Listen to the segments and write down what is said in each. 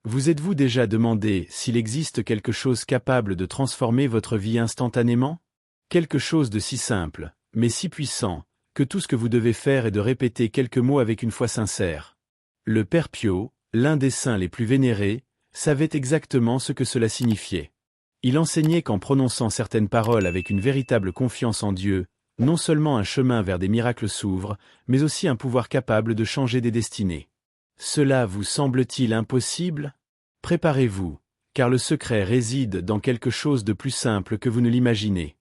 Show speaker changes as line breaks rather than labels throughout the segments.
Vous êtes-vous déjà demandé s'il existe quelque chose capable de transformer votre vie instantanément? Quelque chose de si simple, mais si puissant, que tout ce que vous devez faire est de répéter quelques mots avec une foi sincère. Le Père Pio, l'un des saints les plus vénérés, savait exactement ce que cela signifiait. Il enseignait qu'en prononçant certaines paroles avec une véritable confiance en Dieu, non seulement un chemin vers des miracles s'ouvre, mais aussi un pouvoir capable de changer des destinées. Cela vous semble-t-il impossible? Préparez-vous, car le secret réside dans quelque chose de plus simple que vous ne l'imaginez.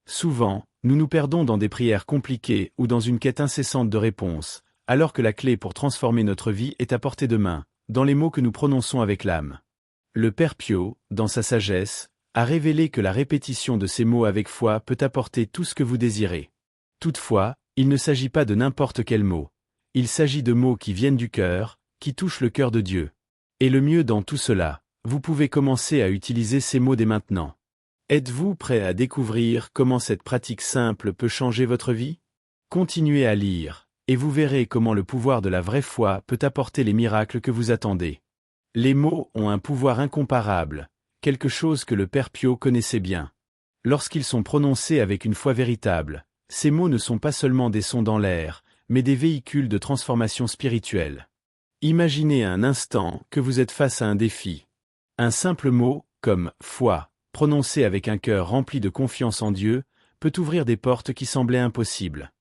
Souvent, nous nous perdons dans des prières compliquées ou dans une quête incessante de réponses, alors que la clé pour transformer notre vie est à portée de main, dans les mots que nous prononçons avec l'âme. Le Père Pio, dans sa sagesse, a révélé que la répétition de ces mots avec foi peut apporter tout ce que vous désirez. Toutefois, il ne s'agit pas de n'importe quel mot. Il s'agit de mots qui viennent du cœur, qui touchent le cœur de Dieu. Et le mieux dans tout cela, vous pouvez commencer à utiliser ces mots dès maintenant. Êtes-vous prêt à découvrir comment cette pratique simple peut changer votre vie? Continuez à lire, et vous verrez comment le pouvoir de la vraie foi peut apporter les miracles que vous attendez. Les mots ont un pouvoir incomparable, quelque chose que le Père Pio connaissait bien. Lorsqu'ils sont prononcés avec une foi véritable, ces mots ne sont pas seulement des sons dans l'air, mais des véhicules de transformation spirituelle. Imaginez un instant que vous êtes face à un défi. Un simple mot, comme « foi », prononcé avec un cœur rempli de confiance en Dieu, peut ouvrir des portes qui semblaient impossibles.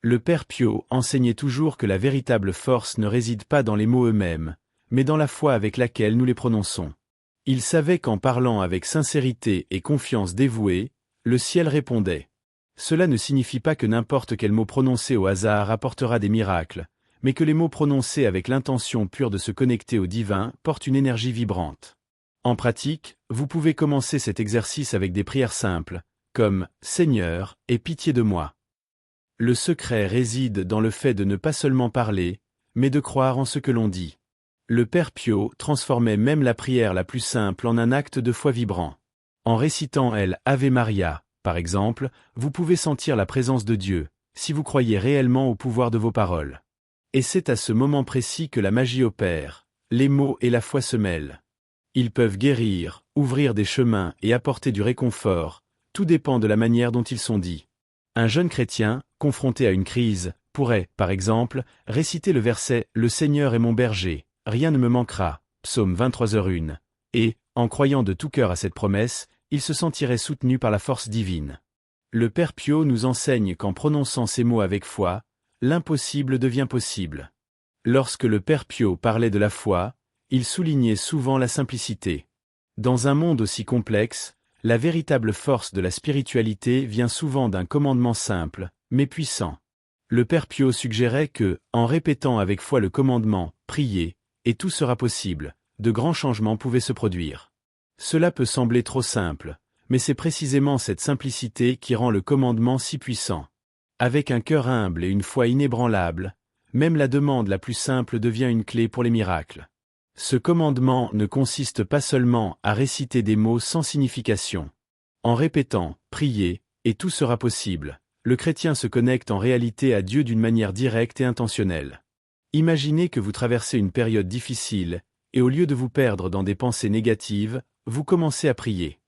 Le Père Pio enseignait toujours que la véritable force ne réside pas dans les mots eux-mêmes, mais dans la foi avec laquelle nous les prononçons. Il savait qu'en parlant avec sincérité et confiance dévouée, le ciel répondait. Cela ne signifie pas que n'importe quel mot prononcé au hasard apportera des miracles, mais que les mots prononcés avec l'intention pure de se connecter au divin portent une énergie vibrante. En pratique, vous pouvez commencer cet exercice avec des prières simples, comme « Seigneur, aie pitié de moi ». Le secret réside dans le fait de ne pas seulement parler, mais de croire en ce que l'on dit. Le Père Pio transformait même la prière la plus simple en un acte de foi vibrant. En récitant el Ave Maria, par exemple, vous pouvez sentir la présence de Dieu, si vous croyez réellement au pouvoir de vos paroles. Et c'est à ce moment précis que la magie opère, les mots et la foi se mêlent. Ils peuvent guérir, ouvrir des chemins et apporter du réconfort, tout dépend de la manière dont ils sont dits. Un jeune chrétien, confronté à une crise, pourrait, par exemple, réciter le verset « Le Seigneur est mon berger, rien ne me manquera », Psaume 23h1, et, en croyant de tout cœur à cette promesse, il se sentirait soutenu par la force divine. Le Père Pio nous enseigne qu'en prononçant ces mots avec foi, l'impossible devient possible. Lorsque le Père Pio parlait de la foi, il soulignait souvent la simplicité. Dans un monde aussi complexe, la véritable force de la spiritualité vient souvent d'un commandement simple, mais puissant. Le Père Pio suggérait que, en répétant avec foi le commandement « Priez », et tout sera possible, de grands changements pouvaient se produire. Cela peut sembler trop simple, mais c'est précisément cette simplicité qui rend le commandement si puissant. Avec un cœur humble et une foi inébranlable, même la demande la plus simple devient une clé pour les miracles. Ce commandement ne consiste pas seulement à réciter des mots sans signification. En répétant « Priez » et tout sera possible, le chrétien se connecte en réalité à Dieu d'une manière directe et intentionnelle. Imaginez que vous traversez une période difficile, et au lieu de vous perdre dans des pensées négatives, vous commencez à prier.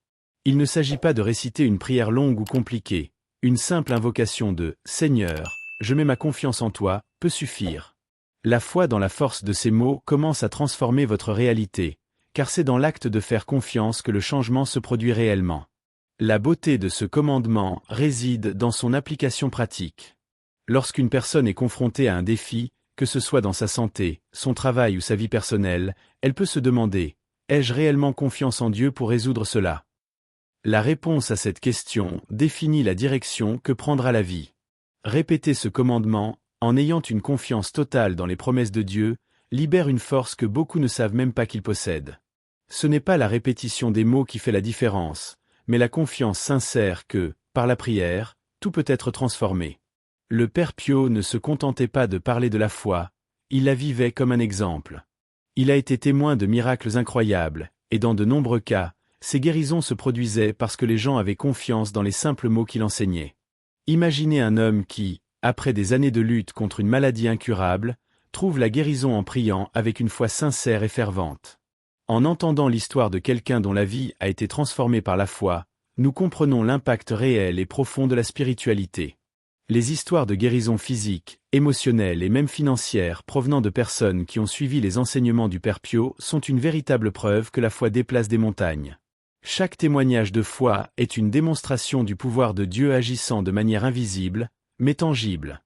Il ne s'agit pas de réciter une prière longue ou compliquée, une simple invocation de « Seigneur, je mets ma confiance en toi » peut suffire. La foi dans la force de ces mots commence à transformer votre réalité, car c'est dans l'acte de faire confiance que le changement se produit réellement. La beauté de ce commandement réside dans son application pratique. Lorsqu'une personne est confrontée à un défi, que ce soit dans sa santé, son travail ou sa vie personnelle, elle peut se demander « Ai-je réellement confiance en Dieu pour résoudre cela ?» La réponse à cette question définit la direction que prendra la vie. Répéter ce commandement, en ayant une confiance totale dans les promesses de Dieu, libère une force que beaucoup ne savent même pas qu'ils possèdent. Ce n'est pas la répétition des mots qui fait la différence, mais la confiance sincère que, par la prière, tout peut être transformé. Le Père Pio ne se contentait pas de parler de la foi, il la vivait comme un exemple. Il a été témoin de miracles incroyables, et dans de nombreux cas, ces guérisons se produisaient parce que les gens avaient confiance dans les simples mots qu'il enseignait. Imaginez un homme qui, après des années de lutte contre une maladie incurable, trouve la guérison en priant avec une foi sincère et fervente. En entendant l'histoire de quelqu'un dont la vie a été transformée par la foi, nous comprenons l'impact réel et profond de la spiritualité. Les histoires de guérison physique, émotionnelle et même financière provenant de personnes qui ont suivi les enseignements du Père Pio sont une véritable preuve que la foi déplace des montagnes. Chaque témoignage de foi est une démonstration du pouvoir de Dieu agissant de manière invisible, mais tangible.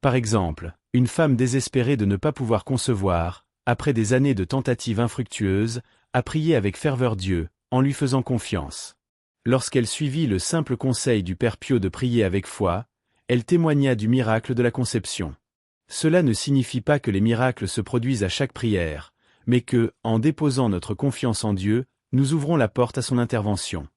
Par exemple, une femme désespérée de ne pas pouvoir concevoir, après des années de tentatives infructueuses, a prié avec ferveur Dieu, en lui faisant confiance. Lorsqu'elle suivit le simple conseil du Père Pio de prier avec foi, elle témoigna du miracle de la conception. Cela ne signifie pas que les miracles se produisent à chaque prière, mais que, en déposant notre confiance en Dieu, nous ouvrons la porte à son intervention.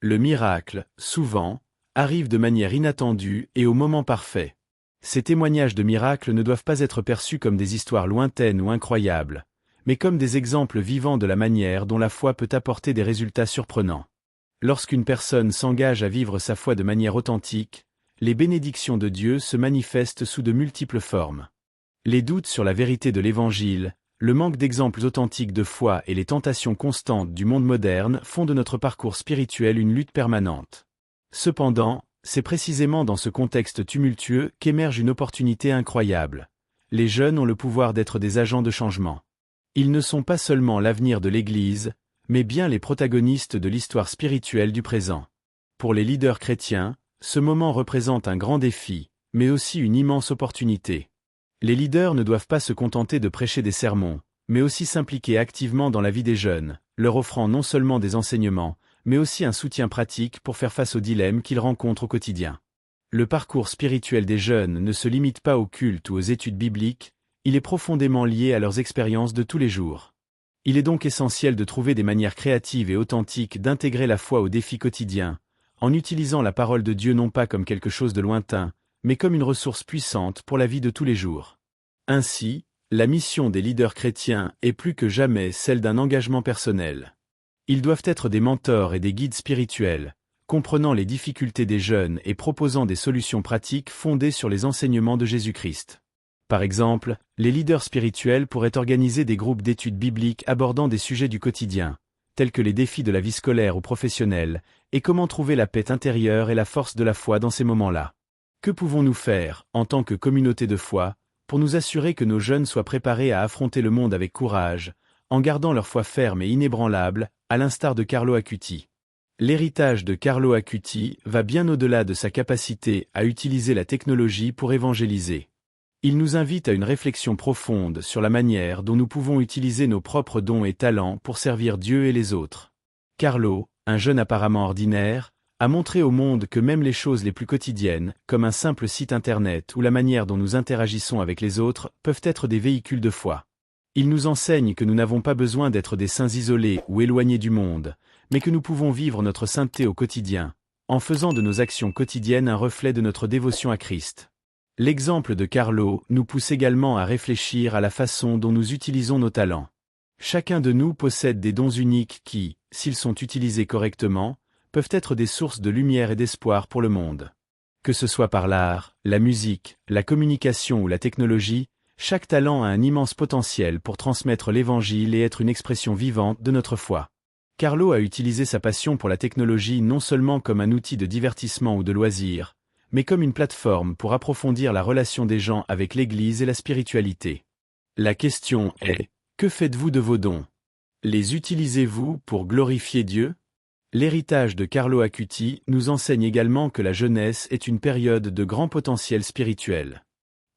Le miracle, souvent, arrive de manière inattendue et au moment parfait. Ces témoignages de miracles ne doivent pas être perçus comme des histoires lointaines ou incroyables, mais comme des exemples vivants de la manière dont la foi peut apporter des résultats surprenants. Lorsqu'une personne s'engage à vivre sa foi de manière authentique, les bénédictions de Dieu se manifestent sous de multiples formes. Les doutes sur la vérité de l'Évangile, le manque d'exemples authentiques de foi et les tentations constantes du monde moderne font de notre parcours spirituel une lutte permanente. Cependant, c'est précisément dans ce contexte tumultueux qu'émerge une opportunité incroyable. Les jeunes ont le pouvoir d'être des agents de changement. Ils ne sont pas seulement l'avenir de l'Église, mais bien les protagonistes de l'histoire spirituelle du présent. Pour les leaders chrétiens, ce moment représente un grand défi, mais aussi une immense opportunité. Les leaders ne doivent pas se contenter de prêcher des sermons, mais aussi s'impliquer activement dans la vie des jeunes, leur offrant non seulement des enseignements, mais aussi un soutien pratique pour faire face aux dilemmes qu'ils rencontrent au quotidien. Le parcours spirituel des jeunes ne se limite pas au culte ou aux études bibliques, il est profondément lié à leurs expériences de tous les jours. Il est donc essentiel de trouver des manières créatives et authentiques d'intégrer la foi aux défis quotidiens, en utilisant la parole de Dieu non pas comme quelque chose de lointain, mais comme une ressource puissante pour la vie de tous les jours. Ainsi, la mission des leaders chrétiens est plus que jamais celle d'un engagement personnel. Ils doivent être des mentors et des guides spirituels, comprenant les difficultés des jeunes et proposant des solutions pratiques fondées sur les enseignements de Jésus-Christ. Par exemple, les leaders spirituels pourraient organiser des groupes d'études bibliques abordant des sujets du quotidien, tels que les défis de la vie scolaire ou professionnelle, et comment trouver la paix intérieure et la force de la foi dans ces moments-là. Que pouvons-nous faire, en tant que communauté de foi, pour nous assurer que nos jeunes soient préparés à affronter le monde avec courage, en gardant leur foi ferme et inébranlable, à l'instar de Carlo Acuti? L'héritage de Carlo Acuti va bien au-delà de sa capacité à utiliser la technologie pour évangéliser. Il nous invite à une réflexion profonde sur la manière dont nous pouvons utiliser nos propres dons et talents pour servir Dieu et les autres. Carlo, un jeune apparemment ordinaire, a montré au monde que même les choses les plus quotidiennes, comme un simple site internet ou la manière dont nous interagissons avec les autres, peuvent être des véhicules de foi. Il nous enseigne que nous n'avons pas besoin d'être des saints isolés ou éloignés du monde, mais que nous pouvons vivre notre sainteté au quotidien, en faisant de nos actions quotidiennes un reflet de notre dévotion à Christ. L'exemple de Carlo nous pousse également à réfléchir à la façon dont nous utilisons nos talents. Chacun de nous possède des dons uniques qui, s'ils sont utilisés correctement, peuvent être des sources de lumière et d'espoir pour le monde. Que ce soit par l'art, la musique, la communication ou la technologie, chaque talent a un immense potentiel pour transmettre l'Évangile et être une expression vivante de notre foi. Carlo a utilisé sa passion pour la technologie non seulement comme un outil de divertissement ou de loisir, mais comme une plateforme pour approfondir la relation des gens avec l'Église et la spiritualité. La question est, que faites-vous de vos dons? Les utilisez-vous pour glorifier Dieu? L'héritage de Carlo Acuti nous enseigne également que la jeunesse est une période de grand potentiel spirituel.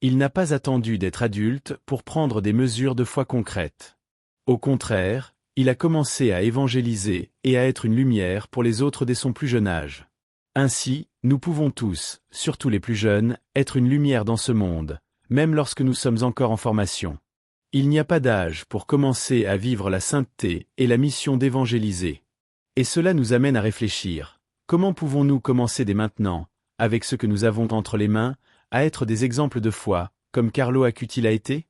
Il n'a pas attendu d'être adulte pour prendre des mesures de foi concrètes. Au contraire, il a commencé à évangéliser et à être une lumière pour les autres dès son plus jeune âge. Ainsi, nous pouvons tous, surtout les plus jeunes, être une lumière dans ce monde, même lorsque nous sommes encore en formation. Il n'y a pas d'âge pour commencer à vivre la sainteté et la mission d'évangéliser. Et cela nous amène à réfléchir. Comment pouvons-nous commencer dès maintenant, avec ce que nous avons entre les mains, à être des exemples de foi, comme Carlo Acuti l'a été?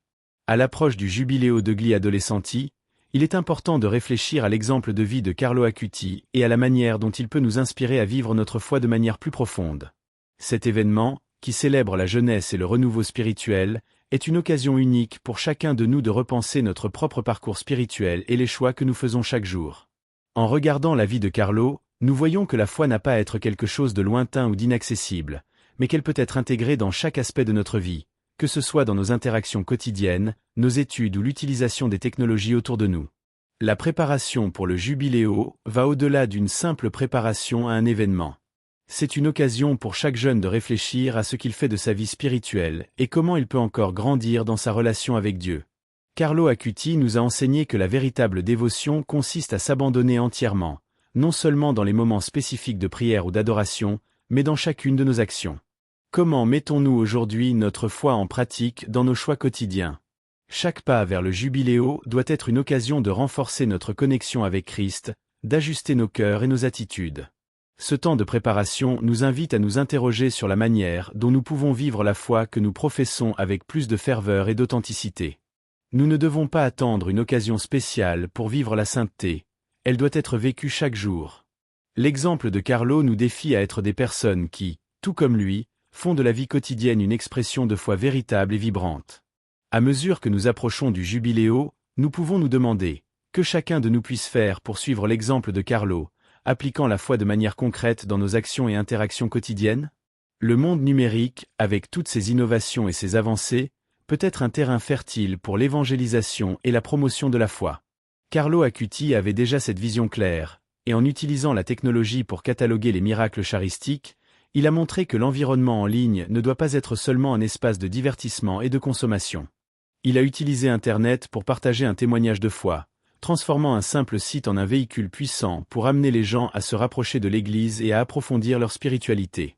À l'approche du Jubileo degli Adolescenti, il est important de réfléchir à l'exemple de vie de Carlo Acuti et à la manière dont il peut nous inspirer à vivre notre foi de manière plus profonde. Cet événement, qui célèbre la jeunesse et le renouveau spirituel, est une occasion unique pour chacun de nous de repenser notre propre parcours spirituel et les choix que nous faisons chaque jour. En regardant la vie de Carlo, nous voyons que la foi n'a pas à être quelque chose de lointain ou d'inaccessible, mais qu'elle peut être intégrée dans chaque aspect de notre vie, que ce soit dans nos interactions quotidiennes, nos études ou l'utilisation des technologies autour de nous. La préparation pour le jubiléo va au-delà d'une simple préparation à un événement. C'est une occasion pour chaque jeune de réfléchir à ce qu'il fait de sa vie spirituelle et comment il peut encore grandir dans sa relation avec Dieu. Carlo Acuti nous a enseigné que la véritable dévotion consiste à s'abandonner entièrement, non seulement dans les moments spécifiques de prière ou d'adoration, mais dans chacune de nos actions. Comment mettons-nous aujourd'hui notre foi en pratique dans nos choix quotidiens? Chaque pas vers le jubiléo doit être une occasion de renforcer notre connexion avec Christ, d'ajuster nos cœurs et nos attitudes. Ce temps de préparation nous invite à nous interroger sur la manière dont nous pouvons vivre la foi que nous professons avec plus de ferveur et d'authenticité. Nous ne devons pas attendre une occasion spéciale pour vivre la sainteté, elle doit être vécue chaque jour. L'exemple de Carlo nous défie à être des personnes qui, tout comme lui, font de la vie quotidienne une expression de foi véritable et vibrante. À mesure que nous approchons du jubiléo, nous pouvons nous demander, que chacun de nous puisse faire pour suivre l'exemple de Carlo, appliquant la foi de manière concrète dans nos actions et interactions quotidiennes? Le monde numérique, avec toutes ses innovations et ses avancées, peut être un terrain fertile pour l'évangélisation et la promotion de la foi. Carlo Acuti avait déjà cette vision claire, et en utilisant la technologie pour cataloguer les miracles charistiques, il a montré que l'environnement en ligne ne doit pas être seulement un espace de divertissement et de consommation. Il a utilisé Internet pour partager un témoignage de foi, transformant un simple site en un véhicule puissant pour amener les gens à se rapprocher de l'Église et à approfondir leur spiritualité.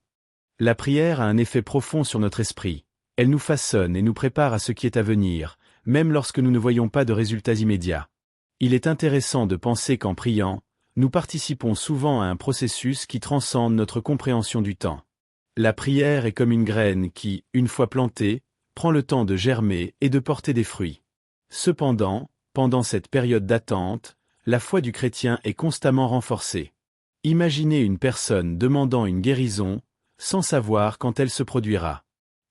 La prière a un effet profond sur notre esprit. Elle nous façonne et nous prépare à ce qui est à venir, même lorsque nous ne voyons pas de résultats immédiats. Il est intéressant de penser qu'en priant, nous participons souvent à un processus qui transcende notre compréhension du temps. La prière est comme une graine qui, une fois plantée, prend le temps de germer et de porter des fruits. Cependant, pendant cette période d'attente, la foi du chrétien est constamment renforcée. Imaginez une personne demandant une guérison, sans savoir quand elle se produira.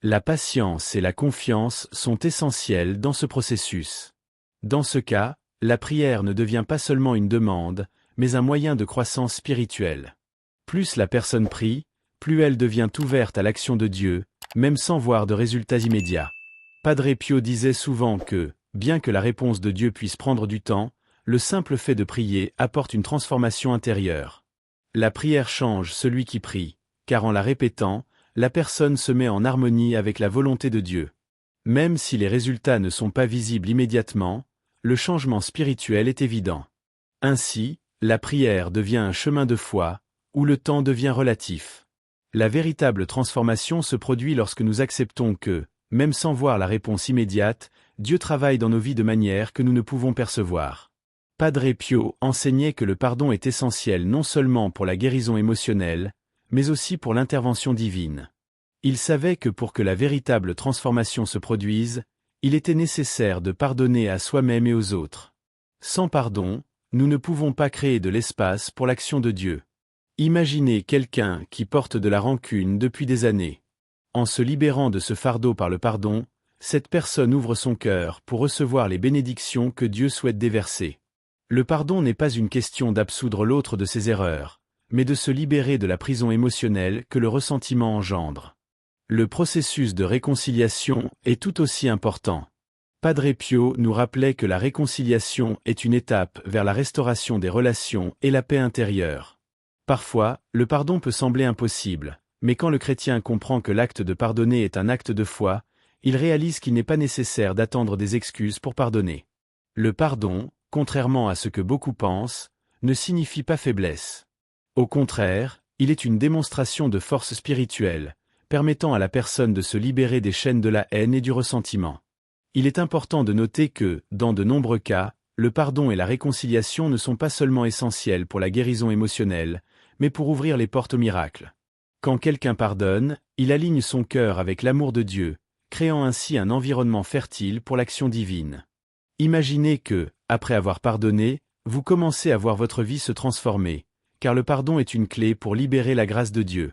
La patience et la confiance sont essentielles dans ce processus. Dans ce cas, la prière ne devient pas seulement une demande, mais un moyen de croissance spirituelle. Plus la personne prie, plus elle devient ouverte à l'action de Dieu, même sans voir de résultats immédiats. Padre Pio disait souvent que, bien que la réponse de Dieu puisse prendre du temps, le simple fait de prier apporte une transformation intérieure. La prière change celui qui prie, car en la répétant, la personne se met en harmonie avec la volonté de Dieu. Même si les résultats ne sont pas visibles immédiatement, le changement spirituel est évident. Ainsi, la prière devient un chemin de foi, où le temps devient relatif. La véritable transformation se produit lorsque nous acceptons que, même sans voir la réponse immédiate, Dieu travaille dans nos vies de manière que nous ne pouvons percevoir. Padre Pio enseignait que le pardon est essentiel non seulement pour la guérison émotionnelle, mais aussi pour l'intervention divine. Il savait que pour que la véritable transformation se produise, il était nécessaire de pardonner à soi-même et aux autres. Sans pardon, nous ne pouvons pas créer de l'espace pour l'action de Dieu. Imaginez quelqu'un qui porte de la rancune depuis des années. En se libérant de ce fardeau par le pardon, cette personne ouvre son cœur pour recevoir les bénédictions que Dieu souhaite déverser. Le pardon n'est pas une question d'absoudre l'autre de ses erreurs, mais de se libérer de la prison émotionnelle que le ressentiment engendre. Le processus de réconciliation est tout aussi important. Padre Pio nous rappelait que la réconciliation est une étape vers la restauration des relations et la paix intérieure. Parfois, le pardon peut sembler impossible, mais quand le chrétien comprend que l'acte de pardonner est un acte de foi, il réalise qu'il n'est pas nécessaire d'attendre des excuses pour pardonner. Le pardon, contrairement à ce que beaucoup pensent, ne signifie pas faiblesse. Au contraire, il est une démonstration de force spirituelle, permettant à la personne de se libérer des chaînes de la haine et du ressentiment. Il est important de noter que, dans de nombreux cas, le pardon et la réconciliation ne sont pas seulement essentiels pour la guérison émotionnelle, mais pour ouvrir les portes au miracle. Quand quelqu'un pardonne, il aligne son cœur avec l'amour de Dieu, créant ainsi un environnement fertile pour l'action divine. Imaginez que, après avoir pardonné, vous commencez à voir votre vie se transformer, car le pardon est une clé pour libérer la grâce de Dieu.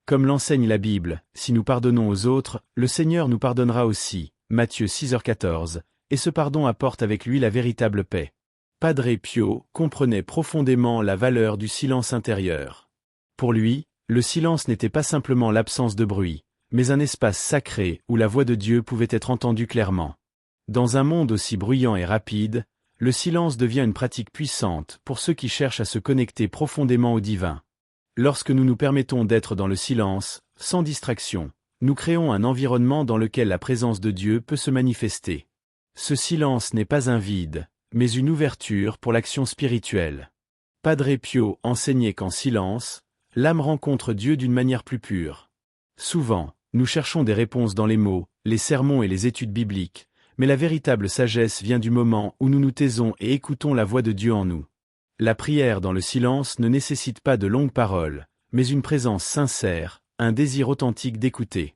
Comme l'enseigne la Bible, si nous pardonnons aux autres, le Seigneur nous pardonnera aussi, Matthieu 6h14, et ce pardon apporte avec lui la véritable paix. Padre Pio comprenait profondément la valeur du silence intérieur. Pour lui, le silence n'était pas simplement l'absence de bruit, mais un espace sacré où la voix de Dieu pouvait être entendue clairement. Dans un monde aussi bruyant et rapide, le silence devient une pratique puissante pour ceux qui cherchent à se connecter profondément au divin. Lorsque nous nous permettons d'être dans le silence, sans distraction, nous créons un environnement dans lequel la présence de Dieu peut se manifester. Ce silence n'est pas un vide, mais une ouverture pour l'action spirituelle. Padre Pio enseignait qu'en silence, l'âme rencontre Dieu d'une manière plus pure. Souvent, nous cherchons des réponses dans les mots, les sermons et les études bibliques, mais la véritable sagesse vient du moment où nous nous taisons et écoutons la voix de Dieu en nous. La prière dans le silence ne nécessite pas de longues paroles, mais une présence sincère, un désir authentique d'écouter.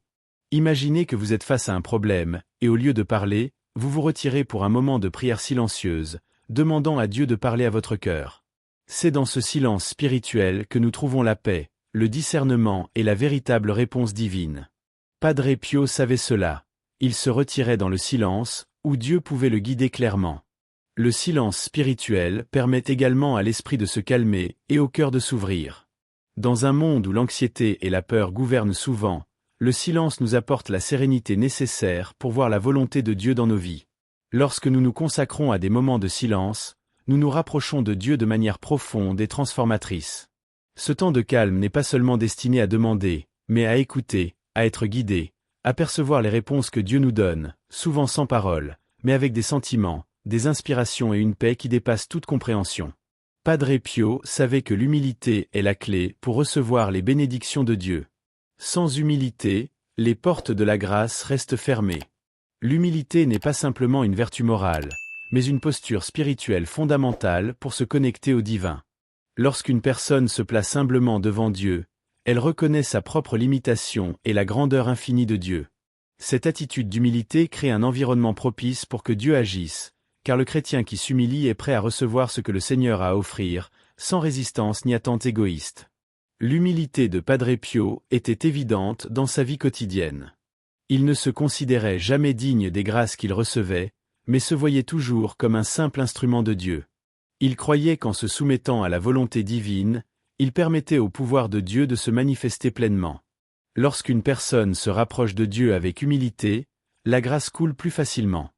Imaginez que vous êtes face à un problème, et au lieu de parler, vous vous retirez pour un moment de prière silencieuse, demandant à Dieu de parler à votre cœur. C'est dans ce silence spirituel que nous trouvons la paix, le discernement et la véritable réponse divine. Padre Pio savait cela. Il se retirait dans le silence, où Dieu pouvait le guider clairement. Le silence spirituel permet également à l'esprit de se calmer et au cœur de s'ouvrir. Dans un monde où l'anxiété et la peur gouvernent souvent, le silence nous apporte la sérénité nécessaire pour voir la volonté de Dieu dans nos vies. Lorsque nous nous consacrons à des moments de silence, nous nous rapprochons de Dieu de manière profonde et transformatrice. Ce temps de calme n'est pas seulement destiné à demander, mais à écouter, à être guidé, à percevoir les réponses que Dieu nous donne, souvent sans parole, mais avec des sentiments, des inspirations et une paix qui dépassent toute compréhension. Padre Pio savait que l'humilité est la clé pour recevoir les bénédictions de Dieu. Sans humilité, les portes de la grâce restent fermées. L'humilité n'est pas simplement une vertu morale, mais une posture spirituelle fondamentale pour se connecter au divin. Lorsqu'une personne se place humblement devant Dieu, elle reconnaît sa propre limitation et la grandeur infinie de Dieu. Cette attitude d'humilité crée un environnement propice pour que Dieu agisse, car le chrétien qui s'humilie est prêt à recevoir ce que le Seigneur a à offrir, sans résistance ni attente égoïste. L'humilité de Padre Pio était évidente dans sa vie quotidienne. Il ne se considérait jamais digne des grâces qu'il recevait, mais se voyait toujours comme un simple instrument de Dieu. Il croyait qu'en se soumettant à la volonté divine, il permettait au pouvoir de Dieu de se manifester pleinement. Lorsqu'une personne se rapproche de Dieu avec humilité, la grâce coule plus facilement.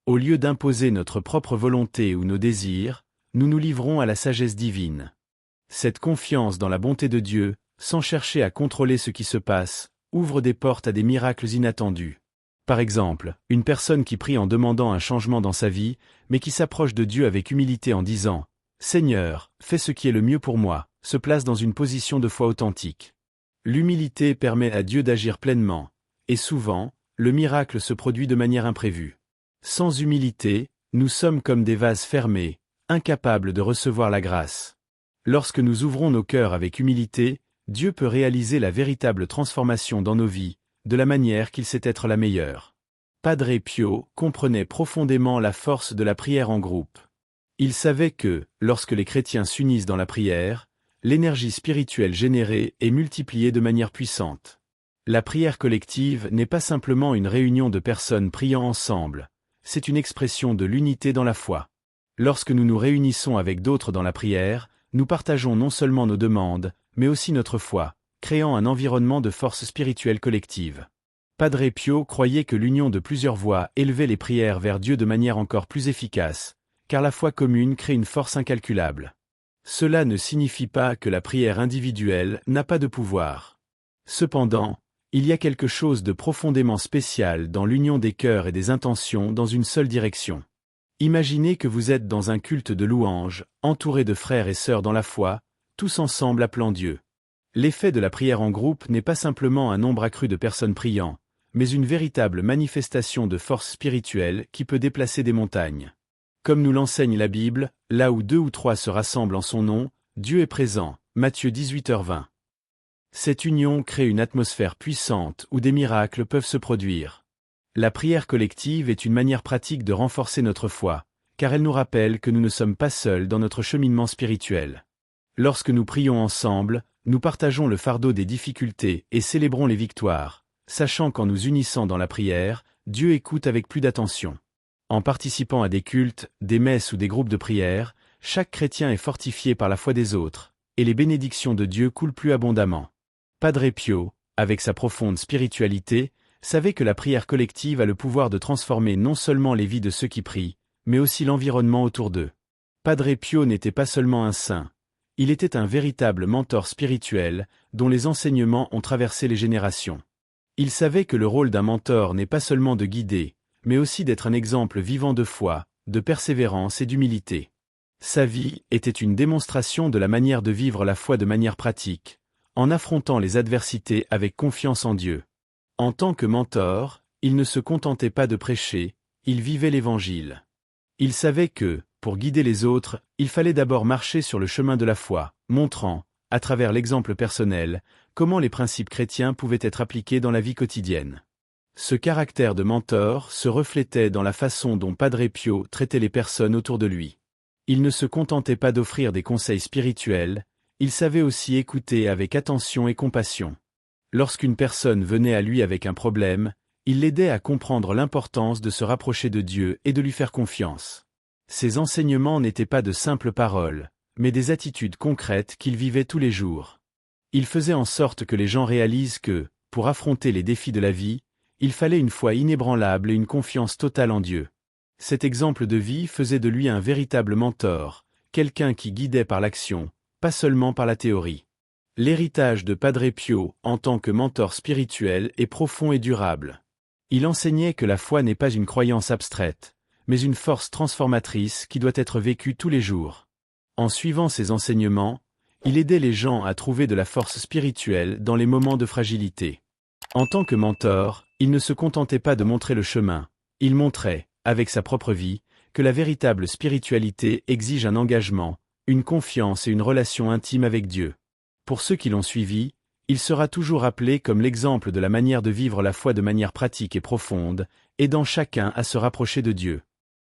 Au lieu d'imposer notre propre volonté ou nos désirs, nous nous livrons à la sagesse divine. Cette confiance dans la bonté de Dieu, sans chercher à contrôler ce qui se passe, ouvre des portes à des miracles inattendus. Par exemple, une personne qui prie en demandant un changement dans sa vie, mais qui s'approche de Dieu avec humilité en disant « Seigneur, fais ce qui est le mieux pour moi », se place dans une position de foi authentique. L'humilité permet à Dieu d'agir pleinement, et souvent, le miracle se produit de manière imprévue. Sans humilité, nous sommes comme des vases fermés, incapables de recevoir la grâce. Lorsque nous ouvrons nos cœurs avec humilité, Dieu peut réaliser la véritable transformation dans nos vies, de la manière qu'il sait être la meilleure. Padre Pio comprenait profondément la force de la prière en groupe. Il savait que, lorsque les chrétiens s'unissent dans la prière, l'énergie spirituelle générée est multipliée de manière puissante. La prière collective n'est pas simplement une réunion de personnes priant ensemble, c'est une expression de l'unité dans la foi. Lorsque nous nous réunissons avec d'autres dans la prière, nous partageons non seulement nos demandes, mais aussi notre foi, créant un environnement de force spirituelle collective. Padre Pio croyait que l'union de plusieurs voix élevait les prières vers Dieu de manière encore plus efficace, car la foi commune crée une force incalculable. Cela ne signifie pas que la prière individuelle n'a pas de pouvoir. Cependant, il y a quelque chose de profondément spécial dans l'union des cœurs et des intentions dans une seule direction. Imaginez que vous êtes dans un culte de louanges, entouré de frères et sœurs dans la foi, tous ensemble appelant Dieu. L'effet de la prière en groupe n'est pas simplement un nombre accru de personnes priant, mais une véritable manifestation de force spirituelle qui peut déplacer des montagnes. Comme nous l'enseigne la Bible, là où 2 ou 3 se rassemblent en son nom, Dieu est présent, Matthieu 18h20. Cette union crée une atmosphère puissante où des miracles peuvent se produire. La prière collective est une manière pratique de renforcer notre foi, car elle nous rappelle que nous ne sommes pas seuls dans notre cheminement spirituel. Lorsque nous prions ensemble, nous partageons le fardeau des difficultés et célébrons les victoires, sachant qu'en nous unissant dans la prière, Dieu écoute avec plus d'attention. En participant à des cultes, des messes ou des groupes de prière, chaque chrétien est fortifié par la foi des autres, et les bénédictions de Dieu coulent plus abondamment. Padre Pio, avec sa profonde spiritualité, savait que la prière collective a le pouvoir de transformer non seulement les vies de ceux qui prient, mais aussi l'environnement autour d'eux. Padre Pio n'était pas seulement un saint, il était un véritable mentor spirituel, dont les enseignements ont traversé les générations. Il savait que le rôle d'un mentor n'est pas seulement de guider, mais aussi d'être un exemple vivant de foi, de persévérance et d'humilité. Sa vie était une démonstration de la manière de vivre la foi de manière pratique, en affrontant les adversités avec confiance en Dieu. En tant que mentor, il ne se contentait pas de prêcher, il vivait l'Évangile. Il savait que, pour guider les autres, il fallait d'abord marcher sur le chemin de la foi, montrant, à travers l'exemple personnel, comment les principes chrétiens pouvaient être appliqués dans la vie quotidienne. Ce caractère de mentor se reflétait dans la façon dont Padre Pio traitait les personnes autour de lui. Il ne se contentait pas d'offrir des conseils spirituels, il savait aussi écouter avec attention et compassion. Lorsqu'une personne venait à lui avec un problème, il l'aidait à comprendre l'importance de se rapprocher de Dieu et de lui faire confiance. Ses enseignements n'étaient pas de simples paroles, mais des attitudes concrètes qu'il vivait tous les jours. Il faisait en sorte que les gens réalisent que, pour affronter les défis de la vie, il fallait une foi inébranlable et une confiance totale en Dieu. Cet exemple de vie faisait de lui un véritable mentor, quelqu'un qui guidait par l'action, pas seulement par la théorie. L'héritage de Padre Pio, en tant que mentor spirituel, est profond et durable. Il enseignait que la foi n'est pas une croyance abstraite, mais une force transformatrice qui doit être vécue tous les jours. En suivant ses enseignements, il aidait les gens à trouver de la force spirituelle dans les moments de fragilité. En tant que mentor, il ne se contentait pas de montrer le chemin, il montrait, avec sa propre vie, que la véritable spiritualité exige un engagement, une confiance et une relation intime avec Dieu. Pour ceux qui l'ont suivi, il sera toujours appelé comme l'exemple de la manière de vivre la foi de manière pratique et profonde, aidant chacun à se rapprocher de Dieu.